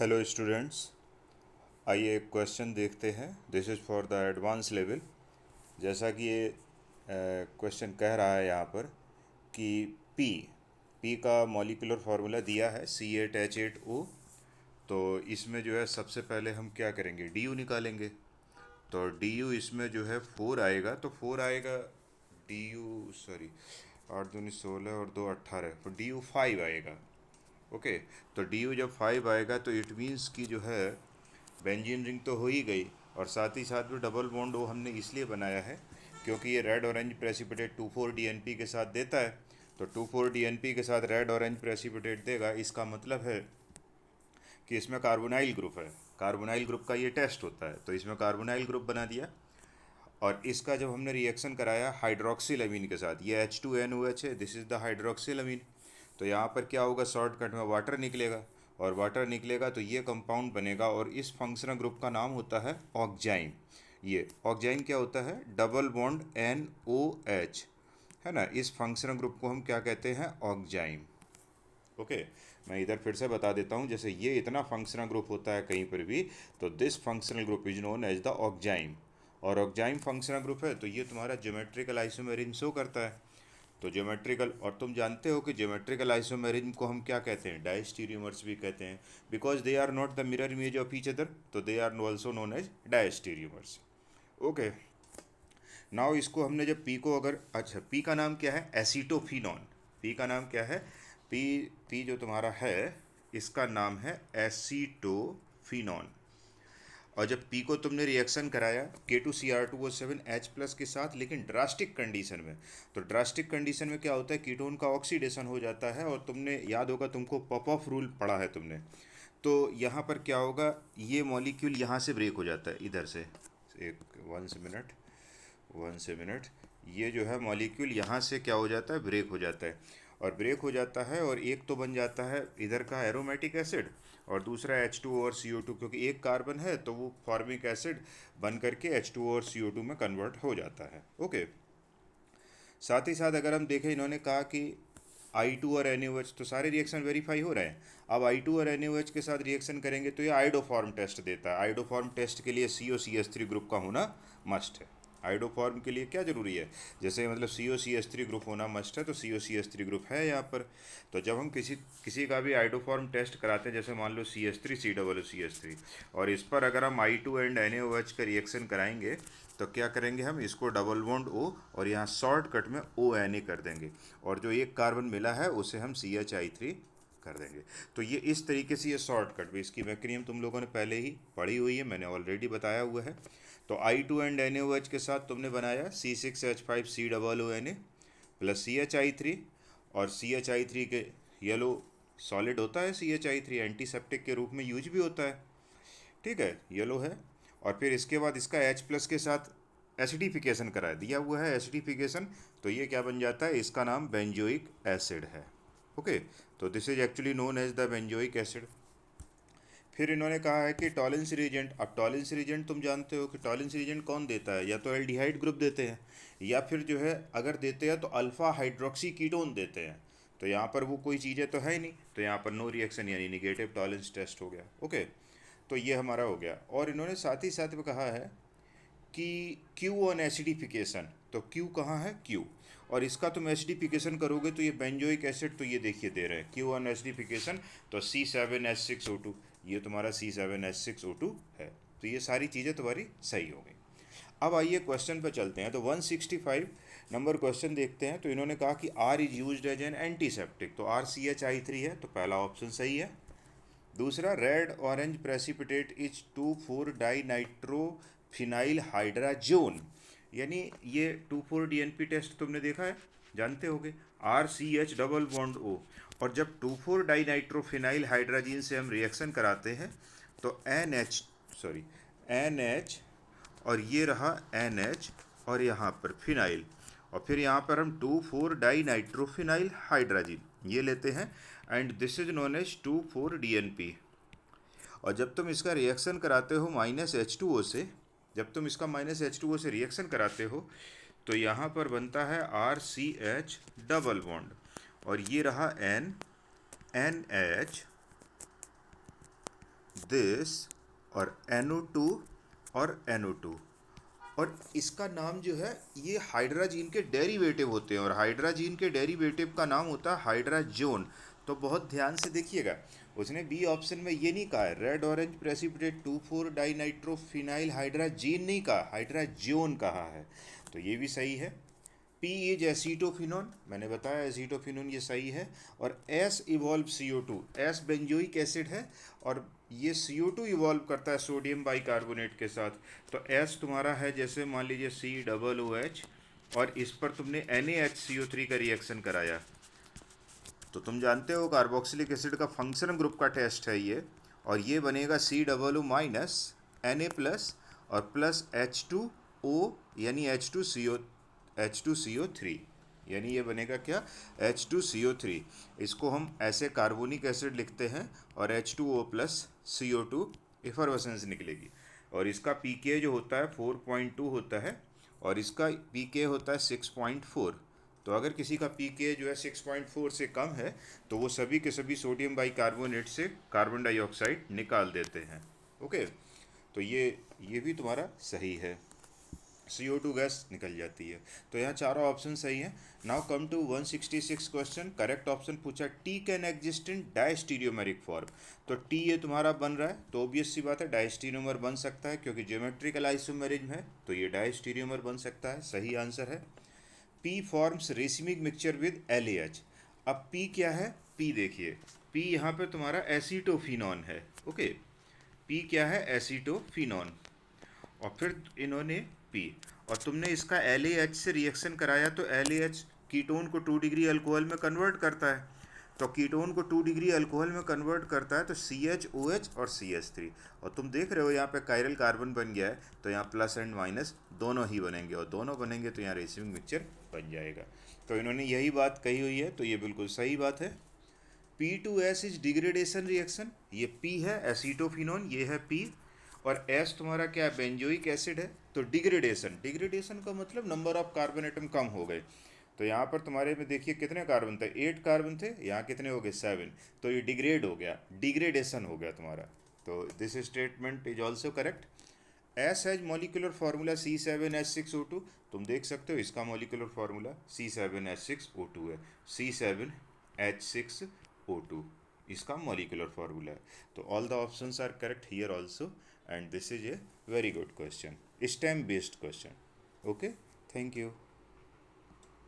Hello students, आइए एक question देखते हैं। This is for the advance level. जैसा कि ये क्वेश्चन कह रहा है यहाँ पर कि पी पी का मॉलिक्यूलर फार्मूला दिया है C8H8O। तो इसमें जो है सबसे पहले हम क्या करेंगे, डी यू निकालेंगे। तो डी यू इसमें जो है 4 आएगा, तो 4 आएगा डी यू, सॉरी, 8 दूनी 16 और 2 18, तो डी यू 5 आएगा। ओके, तो डी यू जब 5 आएगा तो इट मीन्स कि जो है बेंजीन रिंग तो हो ही गई, और साथ ही साथ में डबल बॉन्ड वो हमने इसलिए बनाया है क्योंकि ये रेड ऑरेंज प्रेसिपिटेट 2,4-DNP के साथ देता है। तो 2,4-DNP के साथ रेड ऑरेंज प्रेसिपिटेट देगा, इसका मतलब है कि इसमें कार्बोनाइल ग्रुप है। कार्बोनाइल ग्रुप का ये टेस्ट होता है, तो इसमें कार्बोनाइल ग्रुप बना दिया। और इसका जब हमने रिएक्शन कराया हाइड्रोक्सिल अमीन के साथ, ये H2NOH है, दिस इज़ द हाइड्रोक्सिल अमीन। तो यहाँ पर क्या होगा, शॉर्टकट में वाटर निकलेगा, और वाटर निकलेगा तो ये कंपाउंड बनेगा, और इस फंक्शनल ग्रुप का नाम होता है ऑक्जाइम। ये ऑक्जाइम क्या होता है, डबल बॉन्ड NOH, है ना। इस फंक्शनल ग्रुप को हम क्या कहते हैं, ऑक्जाइम। ओके, मैं इधर फिर से बता देता हूँ। जैसे ये इतना फंक्शनल ग्रुप होता है कहीं पर भी, तो this functional group is known as the oxime. और ऑक्जाइम फंक्शनल ग्रुप है तो ये तुम्हारा ज्योमेट्रिकल आइसोमेरिज्म शो करता है। तो ज्योमेट्रिकल, और तुम जानते हो कि ज्योमेट्रिकल आइसोमेरिज्म को हम क्या कहते हैं, डायस्टीरियोमर्स भी कहते हैं, because they are not the mirror image of each other, तो they are also known as diastereomers. Okay, now इसको हमने जब पी को अगर, अच्छा पी का नाम क्या है, एसीटोफिनॉन। पी का नाम क्या है, पी पी जो तुम्हारा है इसका नाम है एसीटोफिनॉन। और जब पी को तुमने रिएक्शन कराया K2Cr2O7H+ के साथ, लेकिन ड्रास्टिक कंडीशन में, तो ड्रास्टिक कंडीशन में क्या होता है, कीटोन का ऑक्सीडेशन हो जाता है। और तुमने याद होगा, तुमको पॉप रूल पढ़ा है तुमने। तो यहाँ पर क्या होगा, ये मॉलिक्यूल यहाँ से ब्रेक हो जाता है, इधर से। एक 1 मिनट ये जो है मॉलिक्यूल यहाँ से क्या हो जाता है, ब्रेक हो जाता है। और ब्रेक हो जाता है, और एक तो बन जाता है इधर का एरोमेटिक एसिड, और दूसरा H2 और CO2, क्योंकि एक कार्बन है तो वो फॉर्मिक एसिड बन करके H2 और CO2 में कन्वर्ट हो जाता है। ओके, साथ ही साथ अगर हम देखें, इन्होंने कहा कि I2 और NaOH, तो सारे रिएक्शन वेरीफाई हो रहे हैं। अब I2 और NaOH के साथ रिएक्शन करेंगे तो ये आइडोफॉर्म टेस्ट देता है। आइडोफॉर्म टेस्ट के लिए COCH3 ग्रुप का होना मस्ट है। आइडोफॉर्म के लिए क्या जरूरी है, जैसे मतलब COCH3 ग्रुप होना मस्ट है, तो COCH3 ग्रुप है यहाँ पर। तो जब हम किसी किसी का भी आइडोफॉर्म टेस्ट कराते हैं, जैसे मान लो CH3COOCH3, और इस पर अगर हम I2 एंड NaOH का रिएक्शन कराएंगे, तो क्या करेंगे, हम इसको डबल बॉन्ड O और यहाँ शॉर्टकट में ONA कर देंगे, और जो एक कार्बन मिला है उसे हम CHI3 कर देंगे। तो ये इस तरीके से, ये शॉर्टकट भी, इसकी मैकेनिज्म तुम लोगों ने पहले ही पढ़ी हुई है, मैंने ऑलरेडी बताया हुआ है। तो I2 एंड NaOH के साथ तुमने बनाया C6H5COONA प्लस CHI3, और CHI3 के येलो सॉलिड होता है, CHI3 एंटीसेप्टिक के रूप में यूज भी होता है, ठीक है, येलो है। और फिर इसके बाद इसका H+ के साथ एसिडिफिकेशन करा दिया हुआ है, एसिडिफिकेशन, तो ये क्या बन जाता है, इसका नाम बेंजोइक एसिड है। ओके, तो this is actually known as the benzoic acid. फिर इन्होंने कहा है कि टॉलेंस रीजेंट। अब टॉलेंस रीजेंट तुम जानते हो कि टॉलेंस रीजेंट कौन देता है, या तो एल्डिहाइड ग्रुप देते हैं, या फिर जो है अगर देते हैं तो अल्फा हाइड्रोक्सी कीटोन देते हैं। तो यहाँ पर वो कोई चीज़ें तो है ही नहीं, तो यहाँ पर नो रिएक्शन यानी निगेटिव टॉलेंस टेस्ट हो गया। ओके, तो ये हमारा हो गया। और इन्होंने साथ ही साथ में कहा है कि Q ऑन एसिडिफिकेशन, तो Q कहाँ है, Q, और इसका तुम एसिडिफिकेशन करोगे तो ये बेंजोइक एसिड, तो ये देखिए दे रहे हैं Q ऑन एसिडिफिकेशन, तो C7H6O2, ये तुम्हारा C7H6O2 है। तो ये सारी चीज़ें तुम्हारी सही हो गई। अब आइए क्वेश्चन पे चलते हैं। तो 165 नंबर क्वेश्चन देखते हैं। तो इन्होंने कहा कि R is use as an antiseptic, तो RCHI3 है, तो पहला ऑप्शन सही है। दूसरा, रेड ऑरेंज प्रेसिपिटेट इज 2,4-डाइनाइट्रोफिनाइल हाइड्राजोन, यानी ये 2,4-DNP टेस्ट तुमने देखा है, जानते होगे, RCH डबल बॉन्ड O, और जब 2,4-डाइनाइट्रोफिनाइल हाइड्राजीन से हम रिएक्शन कराते हैं तो NH, और ये रहा NH, और यहाँ पर फिनाइल, और फिर यहाँ पर हम 2,4-डाइनाइट्रोफिनाइल हाइड्राजीन ये लेते हैं, and this is known as 2,4-DNP। और जब तुम इसका रिएक्शन कराते हो -H2O से, जब तुम इसका -H2O से रिएक्शन कराते हो तो यहाँ पर बनता है RCH डबल बॉन्ड, और ये रहा NH दिस और NO2 और NO2। और इसका नाम जो है, ये हाइड्राजीन के डेरिवेटिव होते हैं और हाइड्राजीन के डेरिवेटिव का नाम होता है हाइड्राजोन। तो बहुत ध्यान से देखिएगा, उसने बी ऑप्शन में ये नहीं कहा है red orange precipitate 2,4 dinitrophenyl hydrazine नहीं कहा, हाइड्राजोन कहा है। तो ये भी सही है। पी इज एसीटोफिनोन, मैंने बताया एसीटोफिनोन ये सही है। और S evolve CO2, S benzoic acid है और ये CO2 इवॉल्व करता है सोडियम बाइकार्बोनेट के साथ। तो एस तुम्हारा है जैसे मान लीजिए COOH और इस पर तुमने NaHCO3 का रिएक्शन कराया, तो तुम जानते हो कार्बोक्सिलिक एसिड का फंक्शनल ग्रुप का टेस्ट है ये, और ये बनेगा COO माइनस Na प्लस और प्लस H2O यानी H2CO3, यानी ये बनेगा क्या, H2CO3। इसको हम ऐसे कार्बोनिक एसिड लिखते हैं और H2O प्लस CO2 इफरवेसेंस निकलेगी। और इसका pK जो होता है 4.2 होता है और इसका pK होता है 6.4। तो अगर किसी का pK जो है 6.4 से कम है तो वो सभी के सभी सोडियम बाइकार्बोनेट से कार्बन डाइऑक्साइड निकाल देते हैं। ओके, तो ये भी तुम्हारा सही है, CO2 गैस निकल जाती है। तो यहाँ चारों ऑप्शन सही हैं। Now come to 166 question. Correct option पूछा T can exist in diastereomeric form. तो टी ये तुम्हारा बन रहा है, तो ऑब्वियस सी बात है डायस्टीरियोमर बन सकता है क्योंकि ज्योमेट्रिकल आइसोमेरिज्म है, तो ये डायस्टीरियोमर बन सकता है, सही आंसर है। P forms racemic mixture with LAH। अब पी क्या है, पी देखिए, पी यहाँ पे तुम्हारा एसीटोफिनॉन है। ओके, पी क्या है, एसीटोफिनॉन। और फिर इन्होंने पी, और तुमने इसका LAH से रिएक्शन कराया तो LAH कीटोन को 2 डिग्री अल्कोहल में कन्वर्ट करता है। तो कीटोन को 2 डिग्री अल्कोहल में कन्वर्ट करता है तो CHOH और CH3। और तुम देख रहे हो यहाँ पे कायरल कार्बन बन गया है, तो यहाँ प्लस एंड माइनस दोनों ही बनेंगे और दोनों बनेंगे तो यहाँ रेसिमिक मिक्सचर बन जाएगा। तो इन्होंने यही बात कही हुई है, तो ये बिल्कुल सही बात है। P2S इज डिग्रेडेशन रिएक्शन, ये P है एसीटोफिनोन, ये है P, और S तुम्हारा क्या है, बेंजोइक एसिड है। तो डिग्रेडेशन, डिग्रेडेशन का मतलब नंबर ऑफ कार्बन एटम कम हो गए। तो यहाँ पर तुम्हारे में देखिए कितने कार्बन थे, 8 कार्बन थे, यहाँ कितने हो गए, 7। तो ये डिग्रेड हो गया, डिग्रेडेशन हो गया तुम्हारा। तो this statement is also correct. S has molecular formula C7H6O2। तुम देख सकते हो इसका मॉलिकुलर फार्मूला C7H6O2 है, C7H6O2 इसका मॉलिकुलर फार्मूला है। तो all the options are correct here also, and this is a very good question, stem based question. Okay, thank you.